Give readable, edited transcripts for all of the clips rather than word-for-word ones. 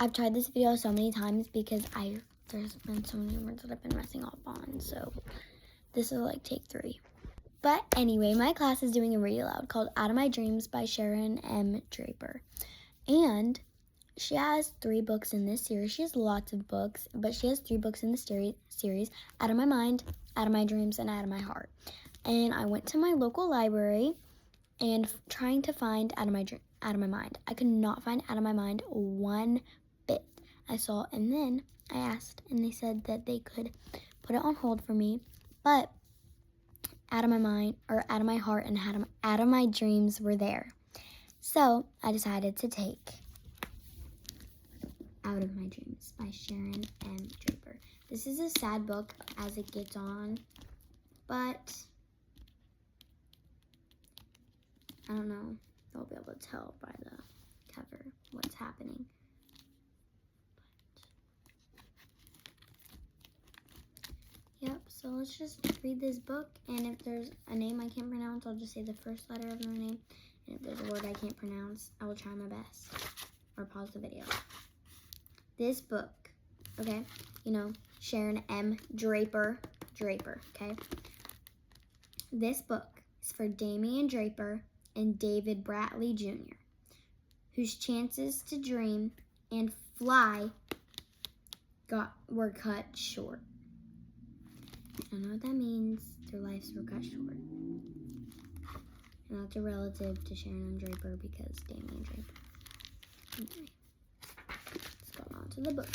I've tried this video so many times because there's been so many words that I've been messing up on. So this is like take 3. But anyway, my class is doing a read aloud called Out of My Dreams by Sharon M. Draper. And she has 3 books in this series. She has lots of books, but she has 3 books in the series, Out of My Mind, Out of My Dreams, and Out of My Heart. And I went to my local library and trying to find Out of My Mind. I could not find Out of My Mind one bit. I saw, and then I asked, and they said that they could put it on hold for me, but Out of My Mind, or Out of My Heart, and Out of My Dreams were there. So I decided to take Out of My Dreams by Sharon M. Draper. This is a sad book as it gets on, but I don't know if I'll be able to tell by the cover what's happening. Yep, so let's just read this book, and if there's a name I can't pronounce, I'll just say the first letter of my name, and if there's a word I can't pronounce, I will try my best, or pause the video. This book, okay, Sharon M. Draper, okay? This book is for Damian Draper and David Bradley Jr., whose chances to dream and fly were cut short. I don't know what that means. Their lives were cut short. And that's a relative to Sharon M. Draper because Damian Draper. Okay. Let's go on to the book.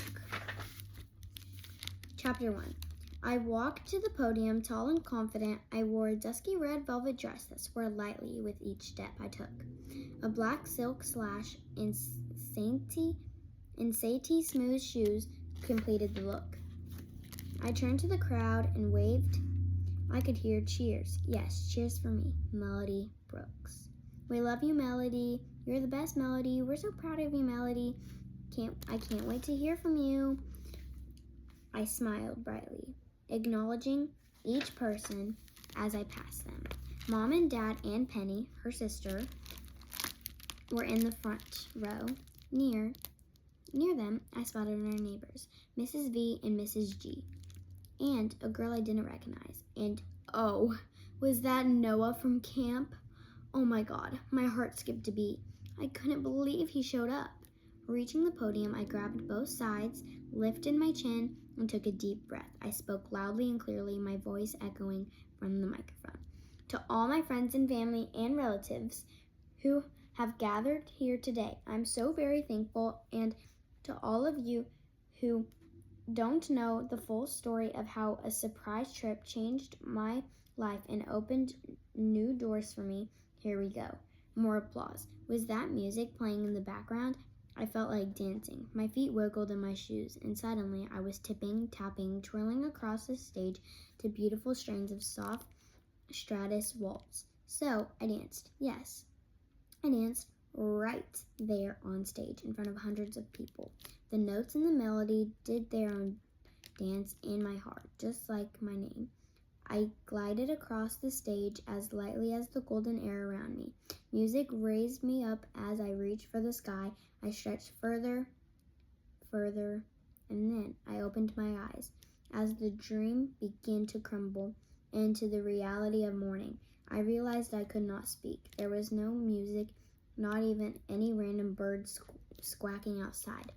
Chapter 1. I walked to the podium, tall and confident. I wore a dusky red velvet dress that swirled lightly with each step I took. A black silk slash and saty smooth shoes completed the look. I turned to the crowd and waved. I could hear cheers. Yes, cheers for me, Melody Brooks. We love you, Melody. You're the best, Melody. We're so proud of you, Melody. I can't wait to hear from you. I smiled brightly, acknowledging each person as I passed them. Mom and Dad and Penny, her sister, were in the front row. Near them, I spotted our neighbors, Mrs. V and Mrs. G, and a girl I didn't recognize. And oh, was that Noah from camp? Oh my God, my heart skipped a beat. I couldn't believe he showed up. Reaching the podium, I grabbed both sides, lifted my chin, and took a deep breath. I spoke loudly and clearly, my voice echoing from the microphone. To all my friends and family and relatives who have gathered here today, I'm so very thankful, and to all of you who don't know the full story of how a surprise trip changed my life and opened new doors for me, here we go. More applause. Was that music playing in the background? I felt like dancing. My feet wiggled in my shoes, and suddenly I was tipping, tapping, twirling across the stage to beautiful strains of soft Stratus waltz. So I danced. Yes, I danced right there on stage in front of hundreds of people. The notes and the melody did their own dance in my heart, just like my name. I glided across the stage as lightly as the golden air around me. Music raised me up as I reached for the sky. I stretched further, and then I opened my eyes as the dream began to crumble into the reality of morning. I realized I could not speak. There was no music, not even any random birds squawking outside.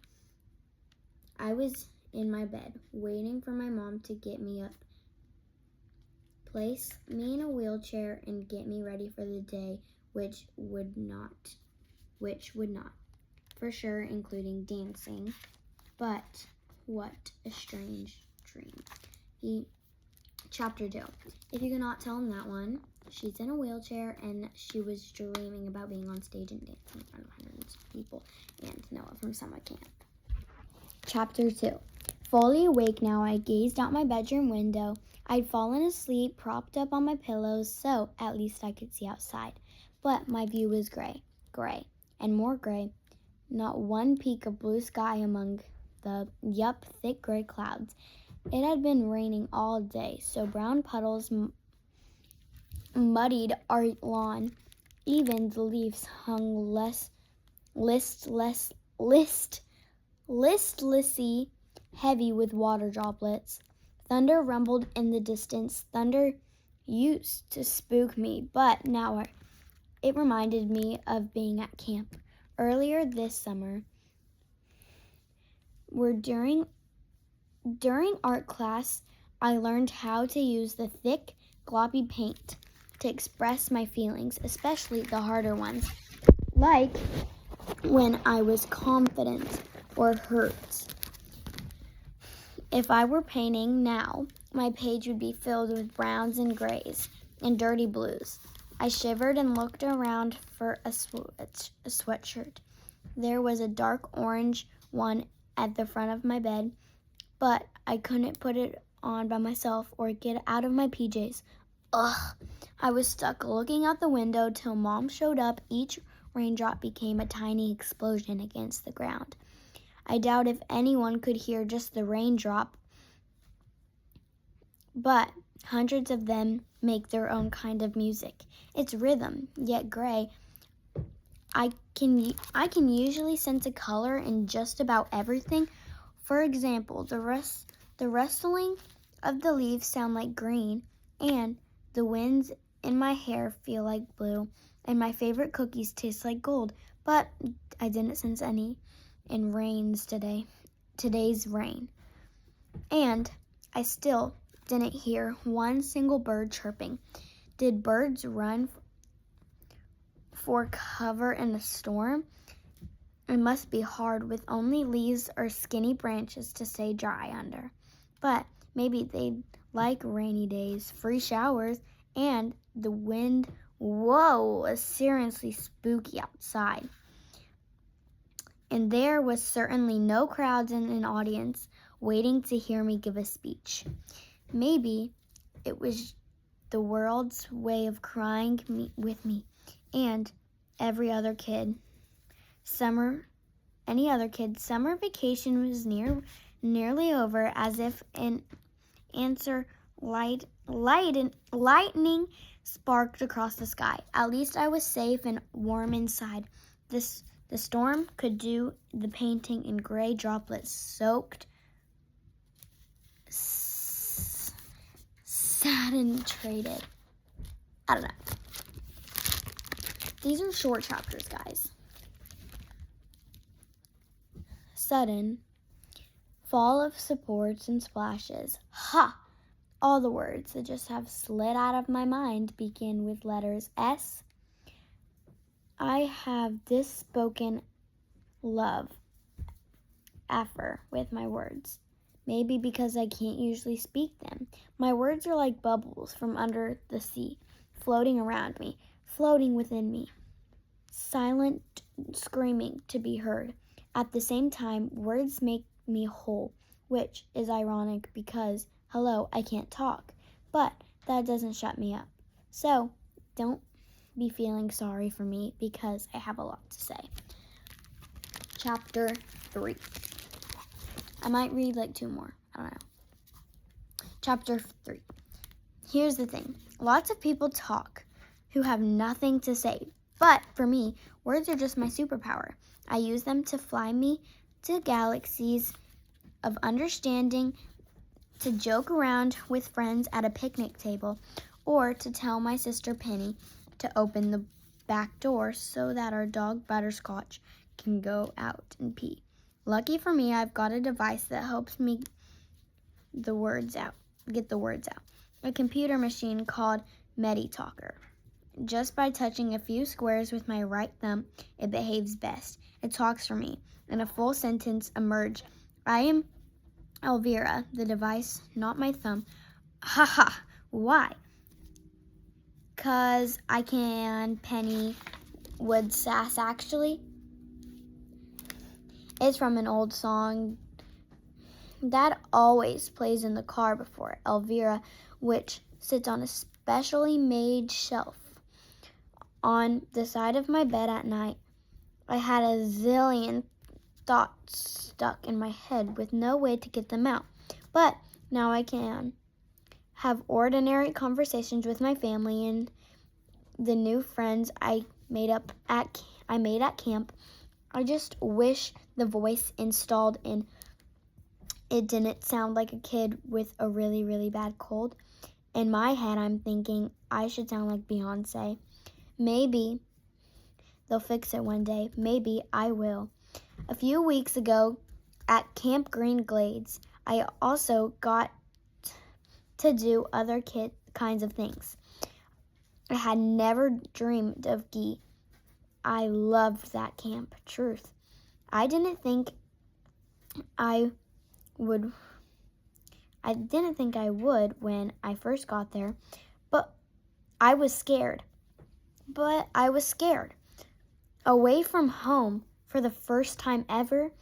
I was in my bed, waiting for my mom to get me up, place me in a wheelchair, and get me ready for the day, which would not, for sure, including dancing. But what a strange dream. Chapter 2. If you cannot tell in that one, she's in a wheelchair and she was dreaming about being on stage and dancing in front of hundreds of people and Noah from summer camp. Chapter 2. Fully awake now, I gazed out my bedroom window. I'd fallen asleep, propped up on my pillows, so at least I could see outside. But my view was gray, and more gray. Not one peak of blue sky among the, thick gray clouds. It had been raining all day, so brown puddles muddied our lawn. Even the leaves hung listlessly listlessly heavy with water droplets. Thunder rumbled in the distance. Thunder used to spook me, but now it reminded me of being at camp. Earlier this summer, during art class, I learned how to use the thick, gloppy paint to express my feelings, especially the harder ones, like when I was confident or hurt. If I were painting now, my page would be filled with browns and grays and dirty blues. I shivered and looked around for a sweatshirt. There was a dark orange one at the front of my bed, but I couldn't put it on by myself or get out of my PJs. Ugh! I was stuck looking out the window till Mom showed up. Each raindrop became a tiny explosion against the ground. I doubt if anyone could hear just the raindrop, but hundreds of them make their own kind of music. It's rhythm, yet gray. I can usually sense a color in just about everything. For example, the rustling of the leaves sound like green, and the winds in my hair feel like blue, and my favorite cookies taste like gold. But I didn't sense any in today's rain. And I still didn't hear one single bird chirping. Did birds run for cover in a storm? It must be hard with only leaves or skinny branches to stay dry under. But maybe they'd like rainy days, free showers, and the wind. Whoa, was seriously spooky outside. And there was certainly no crowds in an audience waiting to hear me give a speech. Maybe it was the world's way of crying with me and every other kid. Summer vacation was nearly over, as if in answer lightning sparked across the sky. At least I was safe and warm inside. The storm could do the painting in gray droplets soaked, saturated. I don't know. These are short chapters, guys. Sudden fall of supports and splashes. Ha! All the words that just have slid out of my mind begin with letters S. I have this spoken love after with my words. Maybe because I can't usually speak them. My words are like bubbles from under the sea, floating around me, floating within me, silent, screaming to be heard. At the same time, words make me whole, which is ironic because, hello, I can't talk, but that doesn't shut me up. So, don't be feeling sorry for me because I have a lot to say. Chapter 3. I might read like 2 more. I don't know. Chapter 3. Here's the thing. Lots of people talk who have nothing to say. But for me, words are just my superpower. I use them to fly me to galaxies of understanding, to joke around with friends at a picnic table, or to tell my sister Penny to open the back door so that our dog Butterscotch can go out and pee. Lucky for me, I've got a device that helps me get the words out. A computer machine called MediTalker. Just by touching a few squares with my right thumb, it behaves best. It talks for me, and a full sentence emerges. I am Elvira, the device, not my thumb. Haha, why? 'Cause I can. Penny would sass, actually. It's from an old song that always plays in the car before Elvira, which sits on a specially made shelf on the side of my bed at night. I had a zillion thoughts stuck in my head with no way to get them out. But now I can have ordinary conversations with my family and the new friends I made at camp. I just wish the voice installed and it didn't sound like a kid with a really, really bad cold. In my head, I'm thinking I should sound like Beyonce. Maybe they'll fix it one day. Maybe I will. A few weeks ago at Camp Green Glades, I also got to do other kinds of things. I had never dreamed of ski. I loved that camp. Truth. I didn't think I would when I first got there, but I was scared. Away from home for the first time ever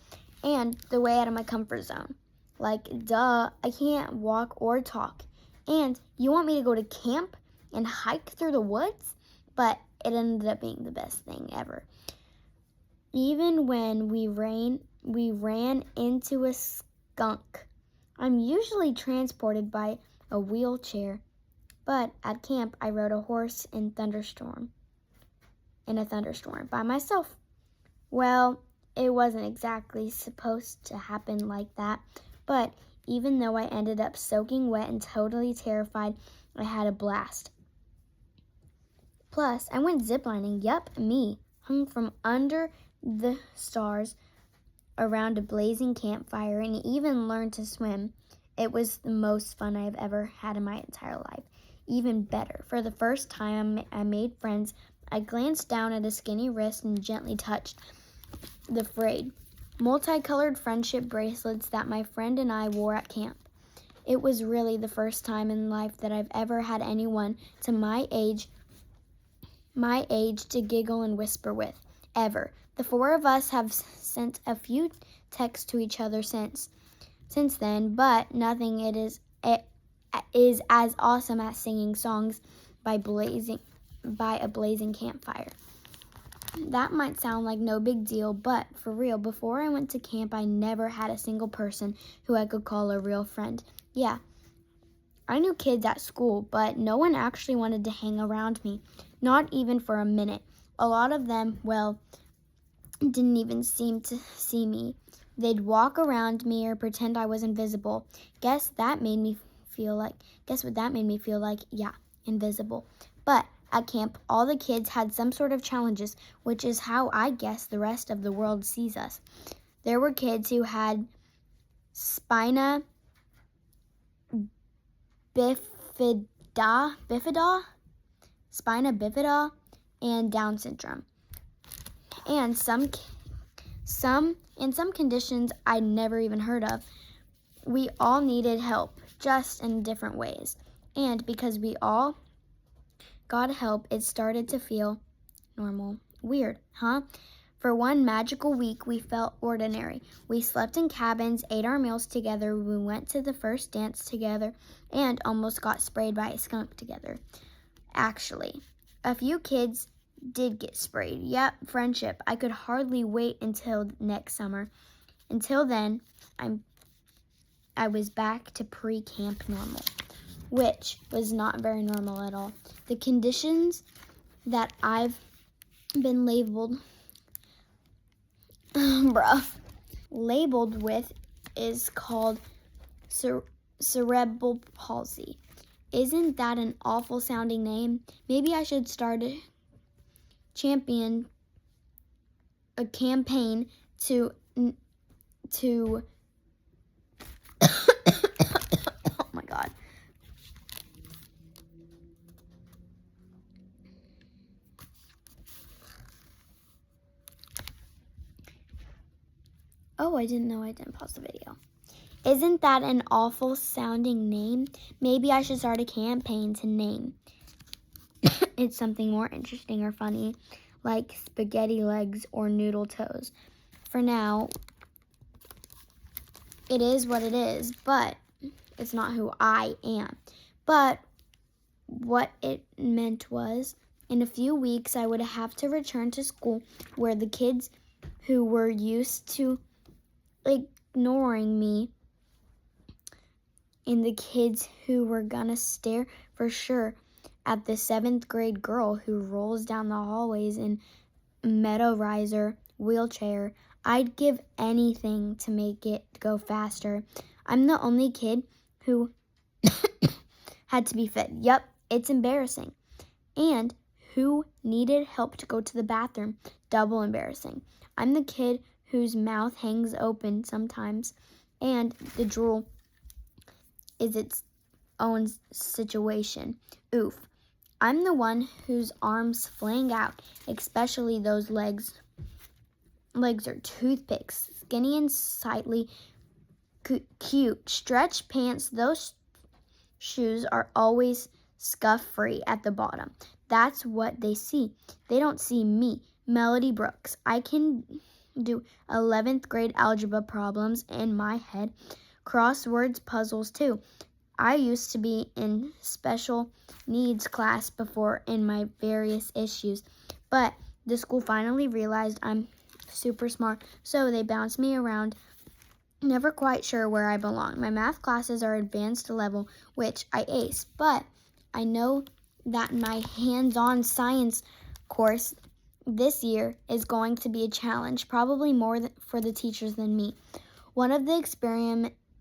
and the way out of my comfort zone. Like, duh, I can't walk or talk. And you want me to go to camp and hike through the woods? But it ended up being the best thing ever. Even when we ran into a skunk. I'm usually transported by a wheelchair, but at camp I rode a horse in a thunderstorm by myself. Well, it wasn't exactly supposed to happen like that, but even though I ended up soaking wet and totally terrified, I had a blast. Plus, I went ziplining, me, hung from under the stars around a blazing campfire and even learned to swim. It was the most fun I've ever had in my entire life. Even better, for the first time I made friends. I glanced down at a skinny wrist and gently touched the frayed, multicolored friendship bracelets that my friend and I wore at camp. It was really the first time in life that I've ever had anyone to my age to giggle and whisper with, ever. The four of us have sent a few texts to each other since then, but nothing is as awesome as singing songs by a blazing campfire. That might sound like no big deal, but for real, before I went to camp, I never had a single person who I could call a real friend. Yeah, I knew kids at school, but no one actually wanted to hang around me, not even for a minute. A lot of them, didn't even seem to see me. They'd walk around me or pretend I was invisible. Guess what that made me feel like? Yeah, invisible. But at camp, all the kids had some sort of challenges, which is how I guess the rest of the world sees us. There were kids who had spina bifida, and Down syndrome. And some conditions I'd never even heard of. We all needed help, just in different ways. And because we all got help, it started to feel normal. Weird, huh? For one magical week, we felt ordinary. We slept in cabins, ate our meals together, we went to the first dance together, and almost got sprayed by a skunk together. Actually, a few kids did get sprayed. Yep, friendship. I could hardly wait until next summer. Until then, I was back to pre-camp normal, which was not very normal at all. The conditions that I've been labeled with is called cerebral palsy. Isn't that an awful sounding name? Maybe I should start a campaign to oh my god. Oh, I didn't know I didn't pause the video. Isn't that an awful sounding name? Maybe I should start a campaign to name it's something more interesting or funny, like spaghetti legs or noodle toes. For now, it is what it is, but it's not who I am. But what it meant was, in a few weeks, I would have to return to school where the kids who were used to ignoring me and the kids who were gonna stare for sure at the 7th grade girl who rolls down the hallways in Meadow Riser wheelchair, I'd give anything to make it go faster. I'm the only kid who had to be fed. Yup, it's embarrassing. And who needed help to go to the bathroom. Double embarrassing. I'm the kid whose mouth hangs open sometimes, and the drool is its own situation. Oof. I'm the one whose arms fling out, especially those legs. Legs are toothpicks, skinny and slightly cute. Stretch pants, those shoes are always scuff-free at the bottom. That's what they see. They don't see me, Melody Brooks. I can do 11th grade algebra problems in my head, crosswords, puzzles too. I used to be in special needs class before in my various issues, but the school finally realized I'm super smart, so they bounced me around, never quite sure where I belong. My math classes are advanced level, which I ace, but I know that my hands-on science course this year is going to be a challenge, probably more for the teachers than me. One of the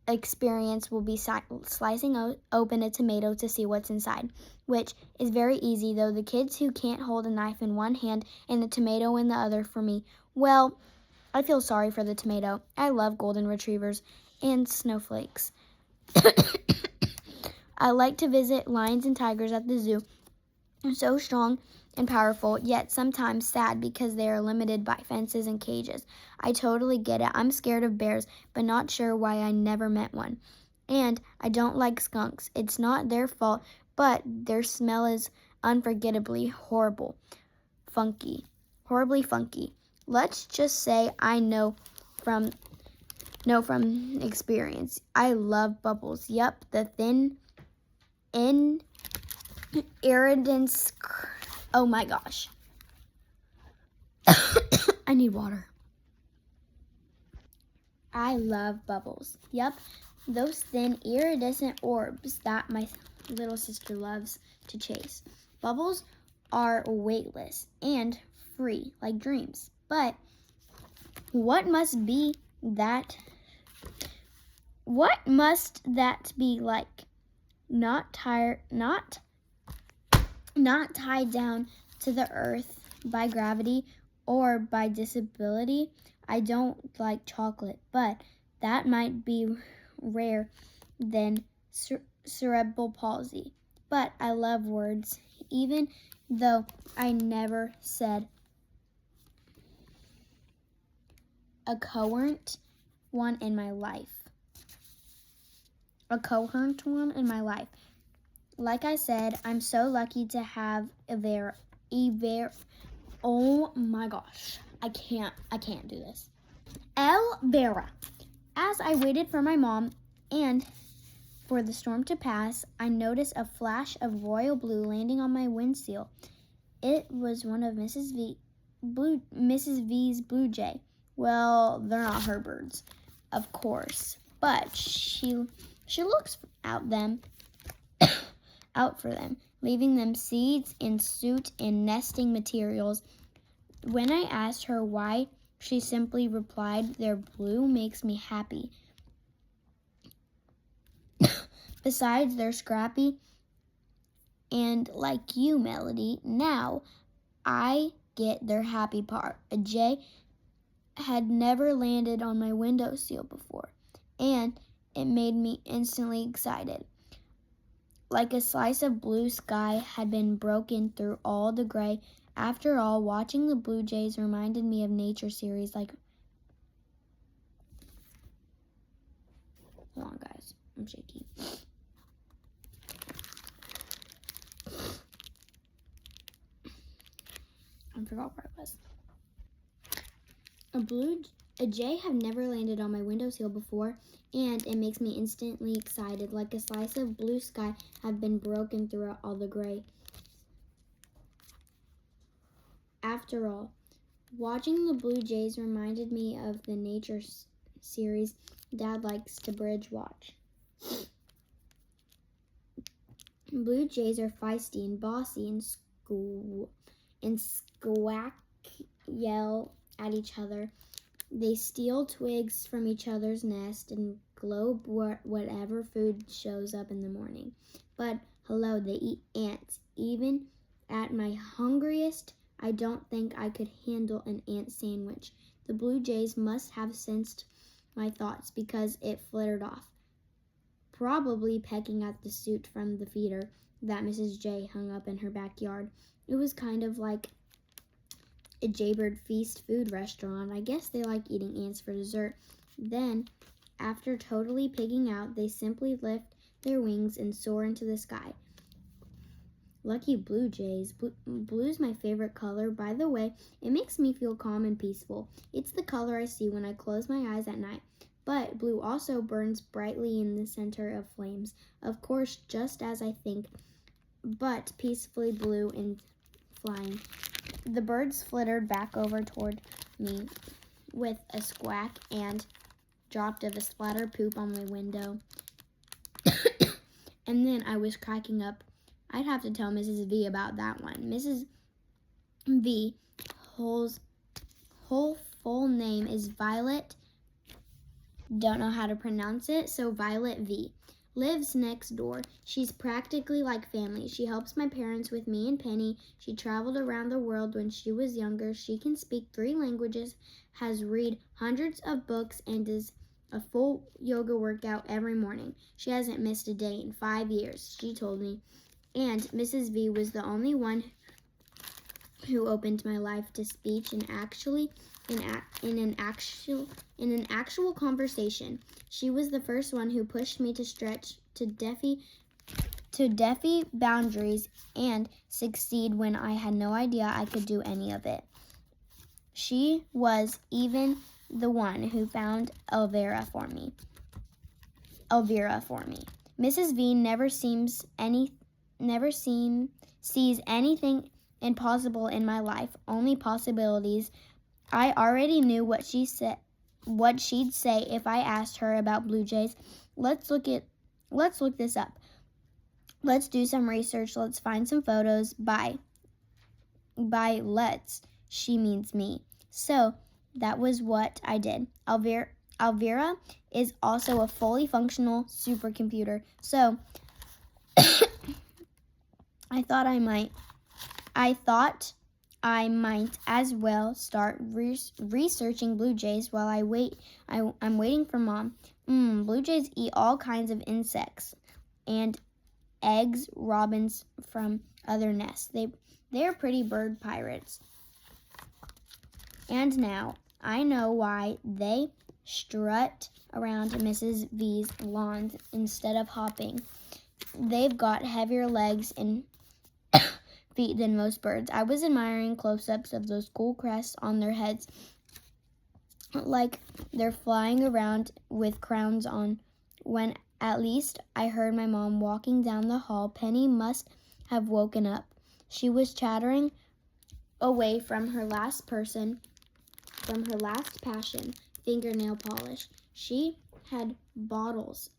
experience will be slicing open a tomato to see what's inside, which is very easy, though the kids who can't hold a knife in one hand and a tomato in the other for me, well, I feel sorry for the tomato. I love golden retrievers and snowflakes. I like to visit lions and tigers at the zoo. They're so strong and powerful, yet sometimes sad because they are limited by fences and cages. I totally get it. I'm scared of bears, but not sure why I never met one. And I don't like skunks. It's not their fault, but their smell is unforgettably horribly funky. Let's just say I know from experience. I love bubbles. Yup, the thin irritants. Oh my gosh. I need water. I love bubbles. Yup, those thin iridescent orbs that my little sister loves to chase. Bubbles are weightless and free like dreams. But what must that be like? Not tied down to the earth by gravity or by disability. I don't like chocolate, but that might be rare than cerebral palsy. But I love words, even though I never said a coherent one in my life. Like I said, I'm so lucky to have oh my gosh. I can't do this. Elvira. As I waited for my mom and for the storm to pass, I noticed a flash of royal blue landing on my windshield. It was one of Mrs. V's blue jay. Well, they're not her birds, of course, but she looks out for them, leaving them seeds and soot and nesting materials. When I asked her why, she simply replied, "Their blue makes me happy. Besides, they're scrappy, and like you, Melody, now I get their happy part." A jay had never landed on my windowsill before, and it made me instantly excited. Like a slice of blue sky had been broken through all the gray. After all, watching the blue jays reminded me of nature series like... Hold on, guys. I'm shaky. I forgot where it was. A jay had never landed on my windowsill before, and it makes me instantly excited. Like a slice of blue sky had been broken throughout all the gray. After all, watching the blue jays reminded me of the nature series Dad likes to bridge watch. Blue jays are feisty and bossy and squawk, yell at each other They steal twigs from each other's nest and globe whatever food shows up in the morning. But hello, they eat ants. Even at my hungriest, I don't think I could handle an ant sandwich. The blue jays must have sensed my thoughts because it flittered off, probably pecking at the suit from the feeder that Mrs. Jay hung up in her backyard. It was kind of like a Jaybird Feast food restaurant. I guess they like eating ants for dessert. Then, after totally pigging out, they simply lift their wings and soar into the sky. Lucky blue jays. Blue's my favorite color. By the way, it makes me feel calm and peaceful. It's the color I see when I close my eyes at night. But blue also burns brightly in the center of flames. Of course, just as I think, but peacefully blue and flying. The birds flittered back over toward me with a squawk and dropped of a splatter poop on my window. And then I was cracking up. I'd have to tell Mrs. V about that one. Mrs. V, whole full name is Violet. Don't know how to pronounce it, so Violet V. Lives next door. She's practically like family. She helps my parents with me and Penny. She traveled around the world when she was younger. She can speak 3 languages, has read hundreds of books, and does a full yoga workout every morning. She hasn't missed a day in 5 years, she told me. And Mrs. V was the only one who opened my life to speech and actually in an actual conversation. She was the first one who pushed me to stretch to defy boundaries and succeed when I had no idea I could do any of it. She was even the one who found Elvira for me. Mrs. V never sees anything impossible in my life, only possibilities. I already knew what she'd say if I asked her about blue jays. Let's look this up. Let's do some research. Let's find some photos. By let's, she means me. So that was what I did. Elvira is also a fully functional supercomputer. So I thought I might as well start researching blue jays while I'm waiting for Mom. Blue jays eat all kinds of insects and eggs, robins from other nests. They're pretty bird pirates. And now I know why they strut around Mrs. V's lawns instead of hopping. They've got heavier legs and feet than most birds. I was admiring close-ups of those cool crests on their heads, like they're flying around with crowns on, when at least I heard my mom walking down the hall. Penny must have woken up. She was chattering away from her last passion, fingernail polish. She had bottles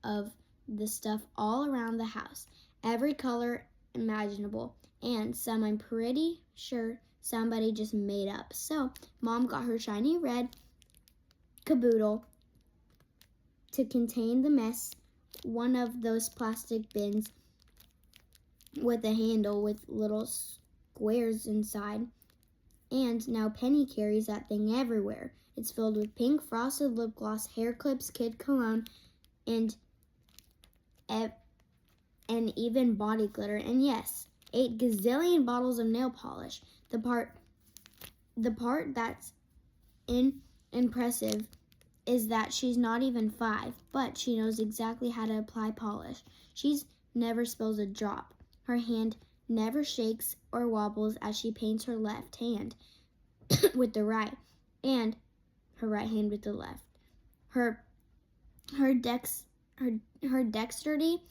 of the stuff all around the house, every color imaginable, and some I'm pretty sure somebody just made up. So Mom got her shiny red caboodle to contain the mess, one of those plastic bins with a handle with little squares inside. And now Penny carries that thing everywhere. It's filled with pink frosted lip gloss, hair clips, kid cologne, and even body glitter. And yes, 8 gazillion bottles of nail polish. The part that's impressive is that she's not even 5, but she knows exactly how to apply polish. She's never spills a drop. Her hand never shakes or wobbles as she paints her left hand with the right and her right hand with the left. Her dexterity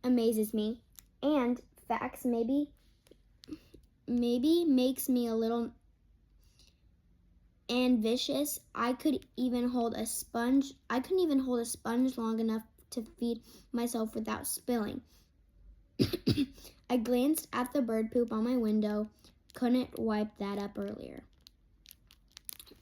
amazes me, and facts maybe makes me a little ambitious. I couldn't even hold a sponge long enough to feed myself without spilling. I glanced at the bird poop on my window. Couldn't wipe that up earlier.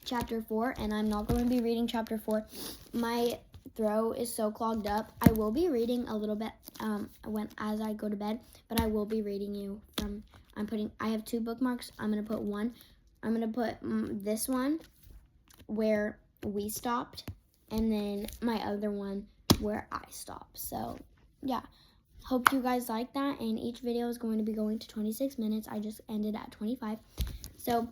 chapter 4, and I'm not going to be reading chapter 4. My throat is so clogged up. I will be reading a little bit as I go to bed, but I will be reading you from. I have 2 bookmarks. I'm gonna put one. I'm gonna put this one where we stopped, and then my other one where I stopped. So yeah, hope you guys like that. And each video is going to be going to 26 minutes. I just ended at 25. So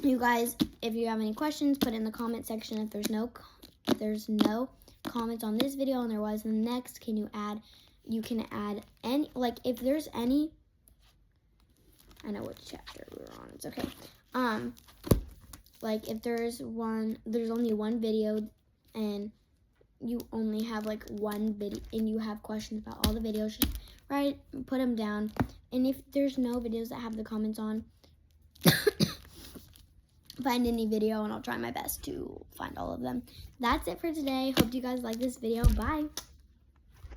you guys, if you have any questions, put it in the comment section. If there's no comments on this video and there was in the next, you can add any, like if there's any, I know which chapter we're on, it's okay. Like if there's only one video and you only have like one video and you have questions about all the videos, just put them down. And if there's no videos that have the comments on, find any video and I'll try my best to find all of them. That's it for today. Hope you guys like this video. Bye.